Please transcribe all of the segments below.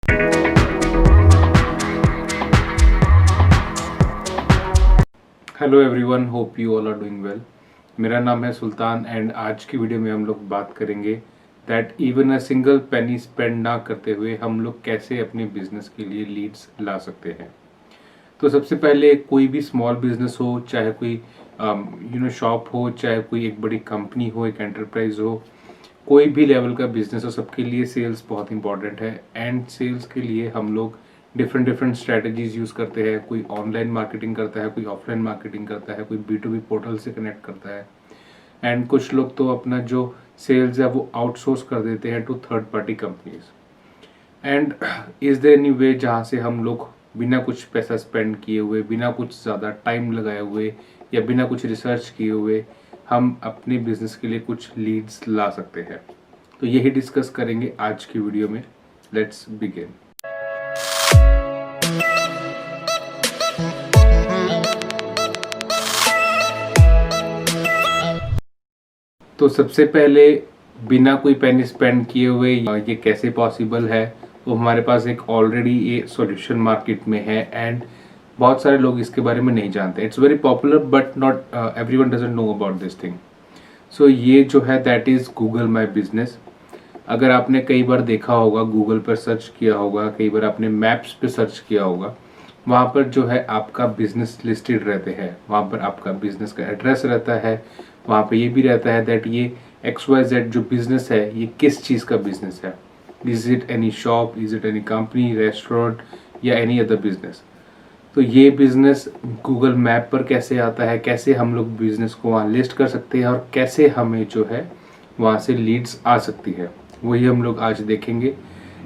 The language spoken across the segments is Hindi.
Hello everyone, hope you all are doing well. मेरा नाम है सुल्तान एंड आज की वीडियो में हम लोग बात करेंगे that even a single penny spend ना करते हुए हम लोग कैसे अपने बिजनेस के लिए लीड्स ला सकते हैं। तो सबसे पहले कोई भी स्मॉल बिजनेस हो, चाहे कोई शॉप हो, चाहे कोई एक बड़ी कंपनी हो, एक एंटरप्राइज हो, कोई भी लेवल का बिजनेस हो, सबके लिए सेल्स बहुत इंपॉर्टेंट है। एंड सेल्स के लिए हम लोग डिफरेंट डिफरेंट स्ट्रेटजीज यूज़ करते हैं। कोई ऑनलाइन मार्केटिंग करता है, कोई ऑफलाइन मार्केटिंग करता है, कोई B2B पोर्टल से कनेक्ट करता है। एंड कुछ लोग तो अपना जो सेल्स है वो आउटसोर्स कर देते हैं to third party companies. And is there any way जहाँ से हम लोग बिना कुछ पैसा स्पेंड किए हुए, बिना कुछ ज़्यादा टाइम लगाए हुए या बिना कुछ रिसर्च किए हुए हम अपने बिजनेस के लिए कुछ लीड्स ला सकते हैं। तो यही डिस्कस करेंगे आज की वीडियो में। Let's begin. तो सबसे पहले बिना कोई पेनी स्पेंड किए हुए ये कैसे पॉसिबल है, तो हमारे पास एक ऑलरेडी ये सॉल्यूशन मार्केट में है एंड बहुत सारे लोग इसके बारे में नहीं जानते। It's very popular but not everyone doesn't know about this thing. So ये जो है that is Google my business. अगर आपने कई बार देखा होगा, गूगल पर सर्च किया होगा, कई बार आपने मैप्स पे सर्च किया होगा, वहाँ पर जो है आपका बिजनेस लिस्टेड रहते हैं। वहाँ पर आपका बिजनेस का एड्रेस रहता है, वहाँ पे ये भी रहता है दैट ये XYZ जो बिजनेस है ये किस चीज़ का बिजनेस है। Is it any shop, is it any company, restaurant या एनी अदर बिजनेस। तो ये बिजनेस गूगल मैप पर कैसे आता है, कैसे हम लोग बिजनेस को वहाँ लिस्ट कर सकते हैं और कैसे हमें जो है वहाँ से लीड्स आ सकती है, वही हम लोग आज देखेंगे।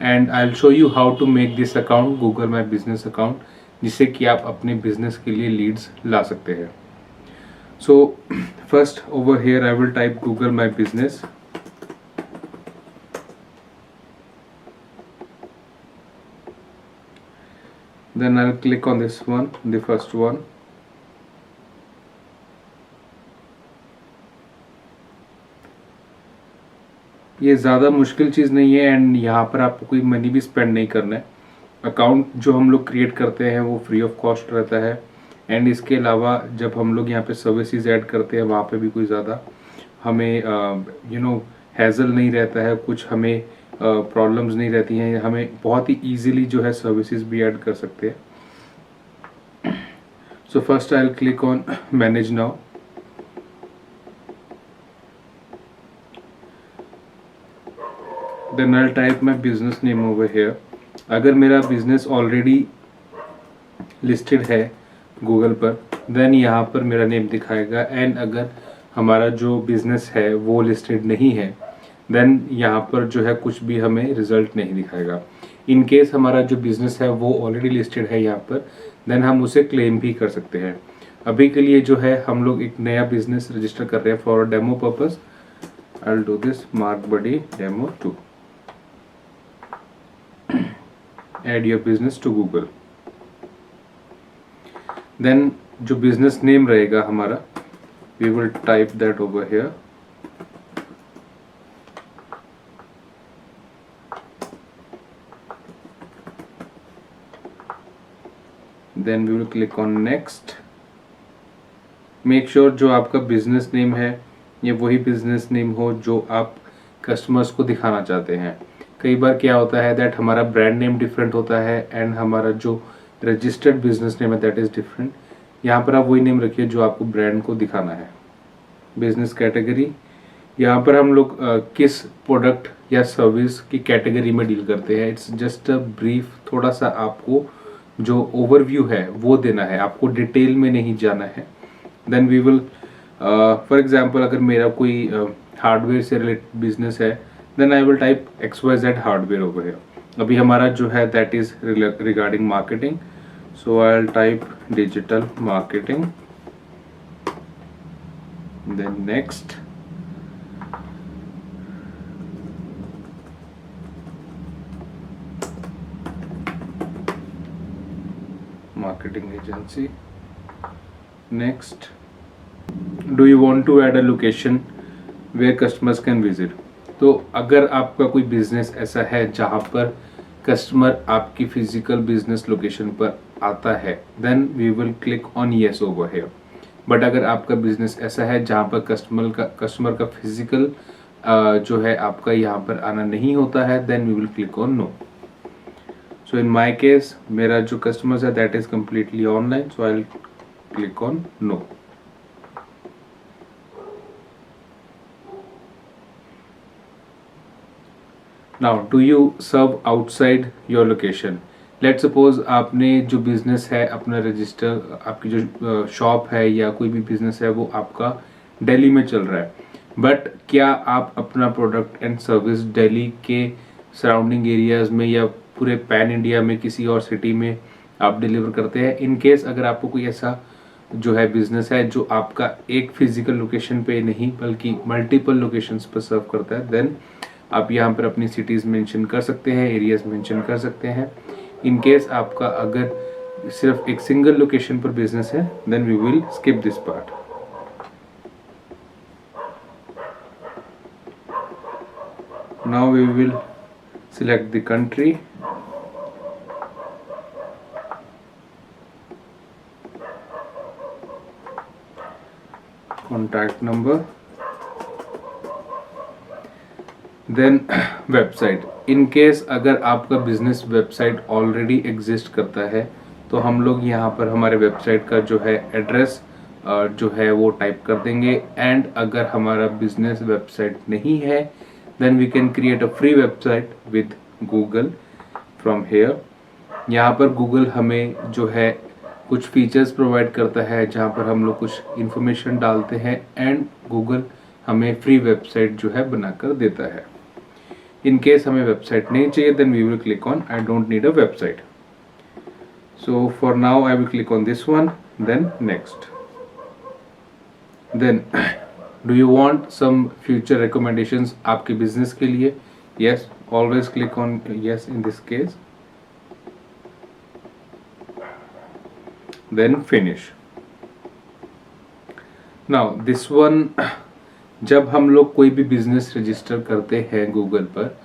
And I will show you how to make this account, Google my business account, जिससे कि आप अपने बिजनेस के लिए लीड्स ला सकते हैं। So first over here I will type Google My Business. Then I'll click on this one, the first one. ये ज़्यादा मुश्किल चीज़ नहीं है एंड यहाँ पर आपको कोई मनी भी स्पेंड नहीं करना है। अकाउंट जो हम लोग क्रिएट करते हैं वो फ्री ऑफ कॉस्ट रहता है। एंड इसके अलावा जब हम लोग यहाँ पे सर्विसेज ऐड करते हैं वहाँ पे भी कोई ज़्यादा हमें हैज़ल नहीं रहता है, कुछ हमें प्रॉब्लम्स नहीं रहती हैं। हमें बहुत ही ईजिली जो है सर्विसेज भी ऐड कर सकते हैं। So first I will click on manage now. Then I will type my business name over here. अगर मेरा बिजनेस ऑलरेडी लिस्टेड है गूगल पर देन यहाँ पर मेरा नेम दिखाएगा। एंड अगर हमारा जो बिजनेस है वो लिस्टेड नहीं है देन यहाँ पर जो है कुछ भी हमें रिजल्ट नहीं दिखाएगा। इन केस हमारा जो बिजनेस है वो ऑलरेडी लिस्टेड है यहाँ पर देन हम उसे क्लेम भी कर सकते हैं। अभी के लिए जो है हम लोग एक नया बिजनेस रजिस्टर कर रहे हैं for demo purpose. I will do this mark buddy demo 2। Add your business to Google. Then जो बिजनेस नेम रहेगा हमारा we will type that over here. Then we will click on next. Make sure जो आपका बिजनेस नेम है ये वही बिजनेस नेम हो जो आप कस्टमर्स को दिखाना चाहते हैं। कई बार क्या होता है दैट हमारा ब्रांड नेम डिफरेंट होता है एंड हमारा जो रजिस्टर्ड बिजनेस नेम है दैट इज डिफरेंट। यहाँ पर आप वही नेम रखिए जो आपको ब्रांड को दिखाना है। बिजनेस कैटेगरी, यहाँ पर हम लोग किस प्रोडक्ट या सर्विस की कैटेगरी में डील करते हैं। इट्स जस्ट अ ब्रीफ, थोड़ा सा आपको जो ओवरव्यू है वो देना है, आपको डिटेल में नहीं जाना है। Then we will for example अगर मेरा कोई हार्डवेयर से रिलेटेड बिजनेस है then I will type XYZ hardware over here. अभी हमारा जो है that is regarding marketing, so I will type digital marketing. Then next, marketing agency. Next, do you want to add a location where customers can visit? तो अगर आपका कोई बिजनेस ऐसा है जहाँ पर कस्टमर आपकी फिजिकल बिजनेस लोकेशन पर आता है then we will click on yes over here. But अगर आपका बिजनेस ऐसा है जहाँ पर कस्टमर का फिजिकल जो है आपका यहाँ पर आना नहीं होता है then we will click on no. So in my case मेरा जो कस्टमर्स है that is completely online, so I will click on no. Now do you serve outside your location? Let suppose आपने जो बिजनेस है अपना रजिस्टर, आपकी जो शॉप है या कोई भी बिजनेस है वो आपका दिल्ली में चल रहा है, बट क्या आप अपना प्रोडक्ट एंड सर्विस दिल्ली के सराउंडिंग एरियाज में या पूरे पैन इंडिया में किसी और सिटी में आप डिलीवर करते हैं? इन केस अगर आपको कोई ऐसा जो है बिजनेस है जो आपका एक फिजिकल लोकेशन पे नहीं बल्कि मल्टीपल लोकेशंस पर सर्व करता है देन आप यहाँ पर अपनी सिटीज़ मेंशन कर सकते हैं, एरियाज मेंशन कर सकते हैं। इन केस आपका अगर सिर्फ एक सिंगल लोकेशन पर बिजनेस है then we will skip this part. Now we will select the country, contact number, then website. In case अगर आपका बिजनेस वेबसाइट ऑलरेडी एग्जिस्ट करता है तो हम लोग यहाँ पर हमारे वेबसाइट का जो है एड्रेस जो है वो टाइप कर देंगे। एंड अगर हमारा बिजनेस वेबसाइट नहीं है then we can create a free website with Google from here. यहाँ पर गूगल हमें जो है कुछ फीचर्स प्रोवाइड करता है जहाँ पर हम लोग कुछ इंफॉर्मेशन डालते हैं एंड गूगल हमें फ्री वेबसाइट जो है बनाकर देता है। इन केस हमें वेबसाइट नहीं चाहिए then we will click on I don't need a website. So for now I will click on this one, then next. Then do you want some future recommendations आपके बिजनेस के लिए? Yes, always click on yes in this case, then finish. Now this one, जब हम लोग कोई भी बिजनेस रजिस्टर करते हैं गूगल पर,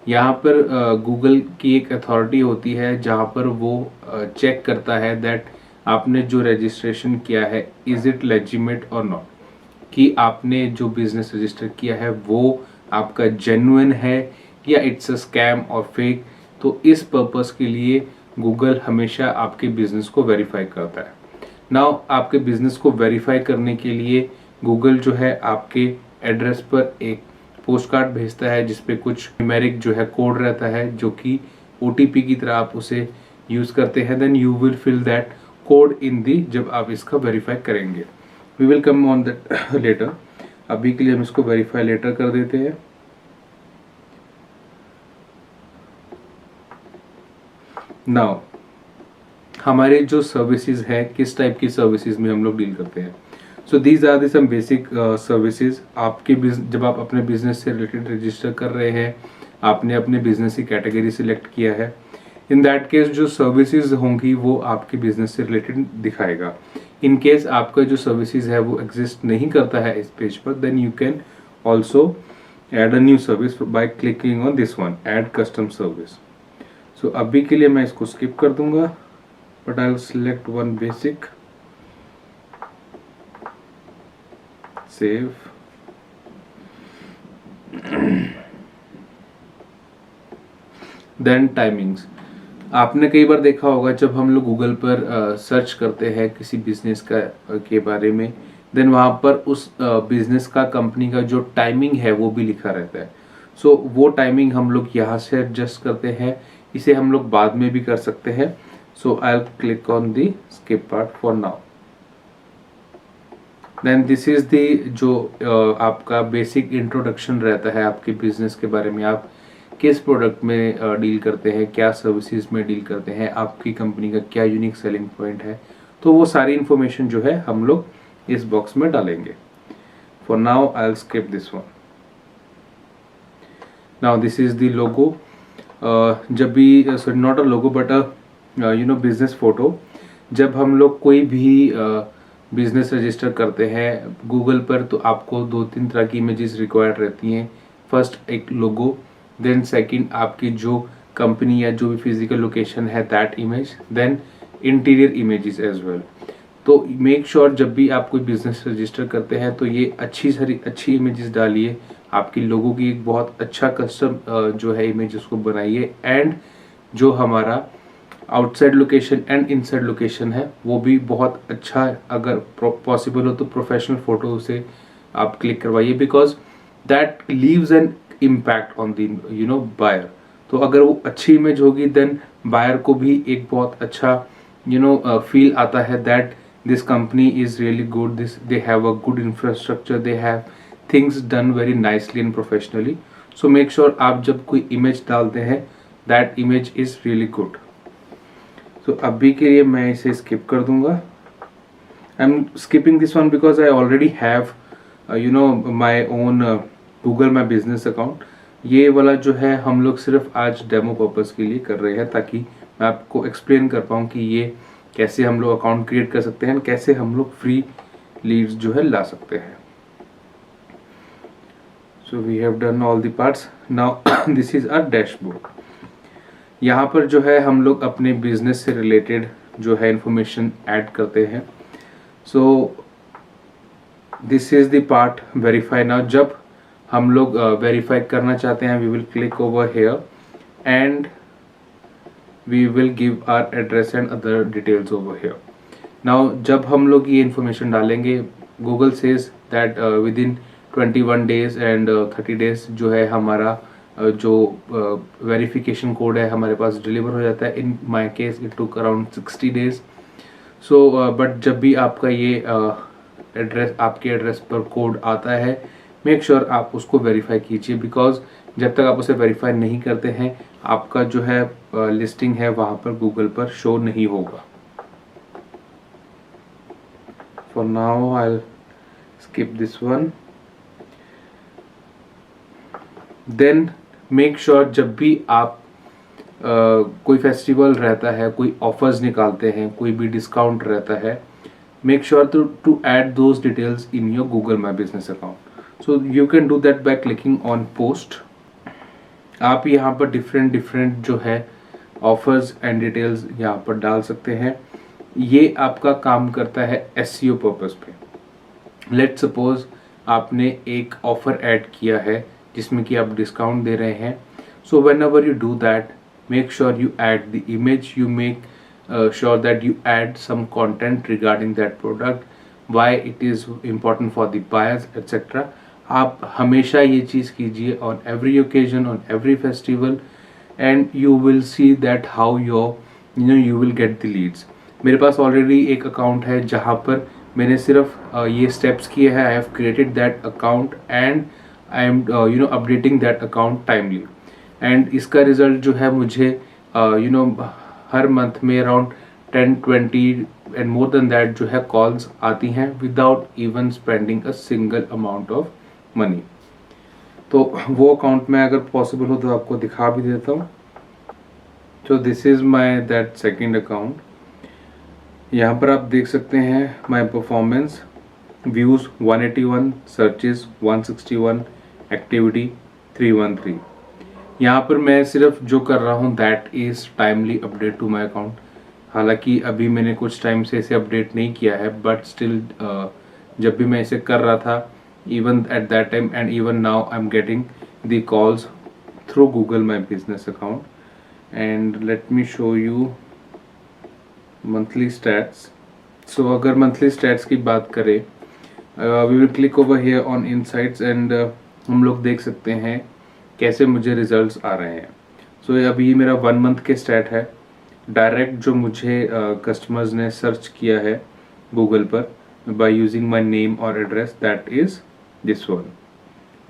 यहाँ पर गूगल की एक अथॉरिटी होती है जहाँ पर वो चेक करता है दैट आपने जो रजिस्ट्रेशन किया है इज इट लेजिटिमेट और नॉट, कि आपने जो बिजनेस रजिस्टर किया है वो आपका जेन्युइन है या इट्स अ स्कैम और फेक। तो इस पर्पस के लिए गूगल हमेशा आपके बिजनेस को वेरीफाई करता है। नाउ आपके बिजनेस को वेरीफाई करने के लिए गूगल जो है आपके एड्रेस पर एक पोस्ट कार्ड भेजता है जिसपे कुछ न्यूमेरिक जो है कोड रहता है जो कि OTP की तरह आप उसे यूज करते हैं। Then you will fill that code in the, जब आप इसका वेरीफाई करेंगे। We will come on that later. अभी के लिए हम इसको वेरीफाई लेटर कर देते हैं। नाउ हमारे जो सर्विसेज है किस टाइप की सर्विसेज में हम लोग डील करते हैं? So these are the some basic services. आपके जब आप अपने बिजनेस से रिलेटेड रजिस्टर कर रहे हैं, आपने अपने बिजनेस की कैटेगरी सिलेक्ट किया है, इन दैट केस जो सर्विसेज होंगी वो आपके बिजनेस से रिलेटेड दिखाएगा। इन केस आपका जो सर्विसेज है वो एग्जिस्ट नहीं करता है इस पेज पर then you can also add a new service by clicking on this one, add custom service. So अभी के लिए मैं इसको स्किप कर दूंगा, but I will select one basic, save. Then timings. आपने कई बार देखा होगा जब हम लोग गूगल पर सर्च करते हैं किसी बिजनेस का के बारे में, देन वहाँ पर उस बिजनेस का कंपनी का जो टाइमिंग है वो भी लिखा रहता है। सो वो टाइमिंग हम लोग यहाँ से एडजस्ट करते हैं, इसे हम लोग बाद में भी कर सकते हैं। So I will click on the skip part for now. Then this is the जो आपका बेसिक इंट्रोडक्शन रहता है आपके बिजनेस के बारे में, आप किस प्रोडक्ट में डील करते हैं, क्या सर्विसेज में डील करते हैं, आपकी कंपनी का क्या यूनिक सेलिंग पॉइंट है, तो वो सारी इंफॉर्मेशन जो है हम लोग इस बॉक्स में डालेंगे। For now I will skip this one. Now this is the logo. जब भी sorry not a logo but a business photo, जब हम लोग कोई भी बिजनेस रजिस्टर करते हैं गूगल पर तो आपको 2-3 तरह की इमेजेस रिक्वायर्ड रहती हैं। फर्स्ट एक लोगो, देन सेकंड आपकी जो कंपनी या जो भी फिजिकल लोकेशन है that image, then interior images as well. तो मेक श्योर जब भी आप कोई बिजनेस रजिस्टर करते हैं तो ये अच्छी इमेजेस डालिए, आपकी लोगों की एक बहुत अच्छा कस्टम जो है इमेज उसको बनाइए, एंड जो हमारा outside location and inside location है वो भी बहुत अच्छा, अगर पॉसिबल हो तो प्रोफेशनल फोटो से आप क्लिक करवाइए, because that leaves an impact on the buyer. तो अगर वो अच्छी इमेज होगी देन बायर को भी एक बहुत अच्छा फील आता है that this company is really good, this they have a good infrastructure, they have things done very nicely and professionally. So make sure आप जब कोई image डालते हैं that image is really good. So अभी के लिए मैं इसे skip कर दूंगा. I'm skipping this one because I already have my own Google My Business account. ये वाला जो है हम लोग सिर्फ आज डेमो पर्पस के लिए कर रहे हैं ताकि मैं आपको एक्सप्लेन कर पाऊँ कि ये कैसे हम लोग अकाउंट क्रिएट कर सकते हैं, कैसे हम लोग फ्री लीड्स जो है ला सकते हैं। So we have done all the parts, now this is a dashboard. यहाँ पर जो है हम लोग अपने बिजनेस से रिलेटेड जो है इंफॉर्मेशन ऐड करते हैं। So this is the part verify. नाउ जब हम लोग वेरीफाई करना चाहते हैं we will click over here and we will give our address and other details over here. Now जब हम लोग ये information डालेंगे Google says that within 21 days and 30 days जो है हमारा जो verification code है हमारे पास deliver हो जाता है। In my case it took around 60 days. So but जब भी आपका ये आपके एड्रेस पर कोड आता है मेक श्योर आप उसको वेरीफाई कीजिए, बिकॉज जब तक आप उसे वेरीफाई नहीं करते हैं आपका जो है लिस्टिंग है वहां पर गूगल पर शो नहीं होगा। For now I will skip this one. Then make sure जब भी आप कोई फेस्टिवल रहता है, कोई ऑफर्स निकालते हैं, कोई भी डिस्काउंट रहता है, make sure to add those details in your Google my business account. So you can do that by clicking on post. आप यहाँ पर डिफरेंट जो है ऑफर्स एंड डिटेल्स यहाँ पर डाल सकते हैं। ये आपका काम करता है एसईओ पर्पस पे। लेट्स सपोज आपने एक ऑफर ऐड किया है जिसमें कि आप डिस्काउंट दे रहे हैं। So when ever you do that make sure you add the image, you make sure that you add some content regarding that product, why it is important for the buyers etc. आप हमेशा ये चीज़ कीजिए on every occasion, on every festival, and you will see that how you will get the leads. मेरे पास ऑलरेडी एक अकाउंट है जहाँ पर मैंने सिर्फ ये स्टेप्स किए हैं। I have created that account and I am updating that account timely, and इसका रिजल्ट जो है मुझे हर मंथ में around 10-20 and more than that जो है कॉल्स आती हैं without even spending a single amount of money. तो वो अकाउंट में अगर पॉसिबल हो तो आपको दिखा भी देता हूँ। तो this is my that second account. यहाँ पर आप देख सकते हैं my performance, views 181, searches 161, activity 313। यहाँ पर मैं सिर्फ जो कर रहा हूँ that is timely update to my account. हालांकि अभी मैंने कुछ टाइम से इसे अपडेट नहीं किया है, बट स्टिल जब भी मैं इसे कर रहा था even at that time and even now I am getting the calls through Google my business account. And let me show you monthly stats. So अगर मंथली स्टैट्स की बात करें we will click over here on insights and हम लोग देख सकते हैं कैसे मुझे रिजल्ट्स आ रहे हैं। सो अभी मेरा 1 मंथ के स्टैट है, डायरेक्ट जो मुझे कस्टमर्स ने सर्च किया है गूगल पर बाय यूजिंग माय नेम और address, that is this one,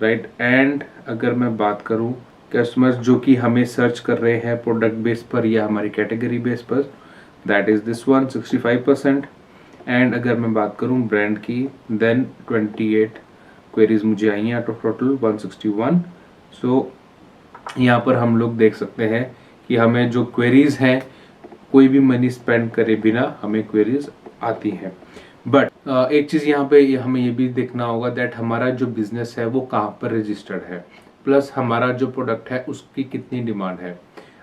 right. And अगर मैं बात करूं कस्टमर्स जो कि हमें सर्च कर रहे हैं प्रोडक्ट बेस पर या हमारी कैटेगरी बेस पर, that is this one 65%। And अगर मैं बात करूं ब्रांड की देन 28 क्वेरीज मुझे आई हैं आउट ऑफ टोटल 161। सो यहाँ पर हम लोग देख सकते हैं कि हमें जो क्वेरीज हैं कोई भी मनी स्पेंड करे बिना हमें क्वेरीज आती हैं। बट एक चीज़ यहाँ पे हमें ये भी देखना होगा दैट हमारा जो बिजनेस है वो कहाँ पर रजिस्टर्ड है, प्लस हमारा जो प्रोडक्ट है उसकी कितनी डिमांड है।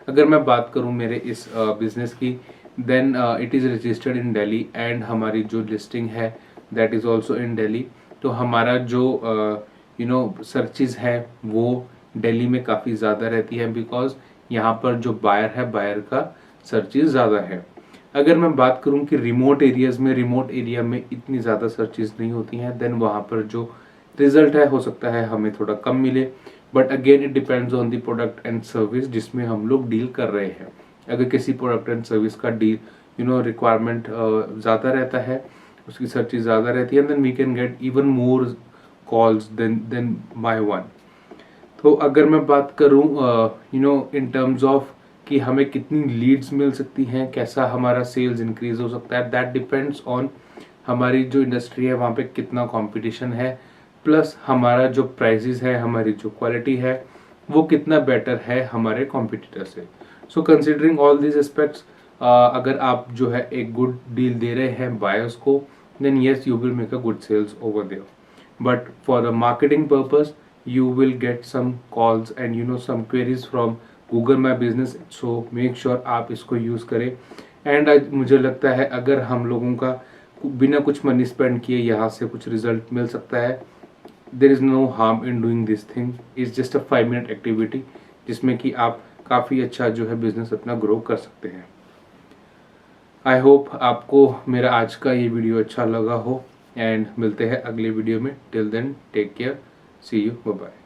अगर मैं बात करूं मेरे इस बिज़नेस की, then it is registered in Delhi and हमारी जो लिस्टिंग है that is also in Delhi. तो हमारा जो सर्चेज़ है वो दिल्ली में काफ़ी ज़्यादा रहती है, बिकॉज़ यहाँ पर जो बायर है, बायर का सर्चेज़ ज़्यादा है। अगर मैं बात करूं कि रिमोट एरिया में इतनी ज़्यादा सर्चेज़ नहीं होती हैं, देन वहाँ पर जो रिजल्ट है हो सकता है हमें थोड़ा कम मिले। But again it depends on the product and service जिसमें हम लोग डील कर रहे हैं। अगर किसी प्रोडक्ट एंड सर्विस का डील रिक्वायरमेंट ज़्यादा रहता है, उसकी सर्चेज ज़्यादा रहती है, then we can get even more calls than by one. तो अगर मैं बात करूं इन टर्म्स ऑफ कि हमें कितनी लीड्स मिल सकती हैं, कैसा हमारा सेल्स इंक्रीज हो सकता है, दैट डिपेंड्स ऑन हमारी जो इंडस्ट्री है वहाँ पे कितना कंपटीशन है, प्लस हमारा जो प्राइसेस है, हमारी जो क्वालिटी है वो कितना बेटर है हमारे कॉम्पिटिटर से। So considering all this aspects, अगर आप जो है एक गुड डील दे रहे हैं बायर्स को, then yes you will make a good sales over there. But for the marketing purpose, you will get some calls and some queries from Google My Business, so make sure आप इसको यूज़ करें। एंड मुझे लगता है अगर हम लोगों का बिना कुछ मनी स्पेंड किए यहाँ से कुछ रिजल्ट मिल सकता है, there is no harm in doing this thing. Is just a 5 minute activity जिसमें कि आप काफ़ी अच्छा जो है बिजनेस अपना ग्रो कर सकते हैं। आई होप आपको मेरा आज का ये वीडियो अच्छा लगा हो, एंड मिलते हैं अगले वीडियो में। Till then take care, see you, bye bye.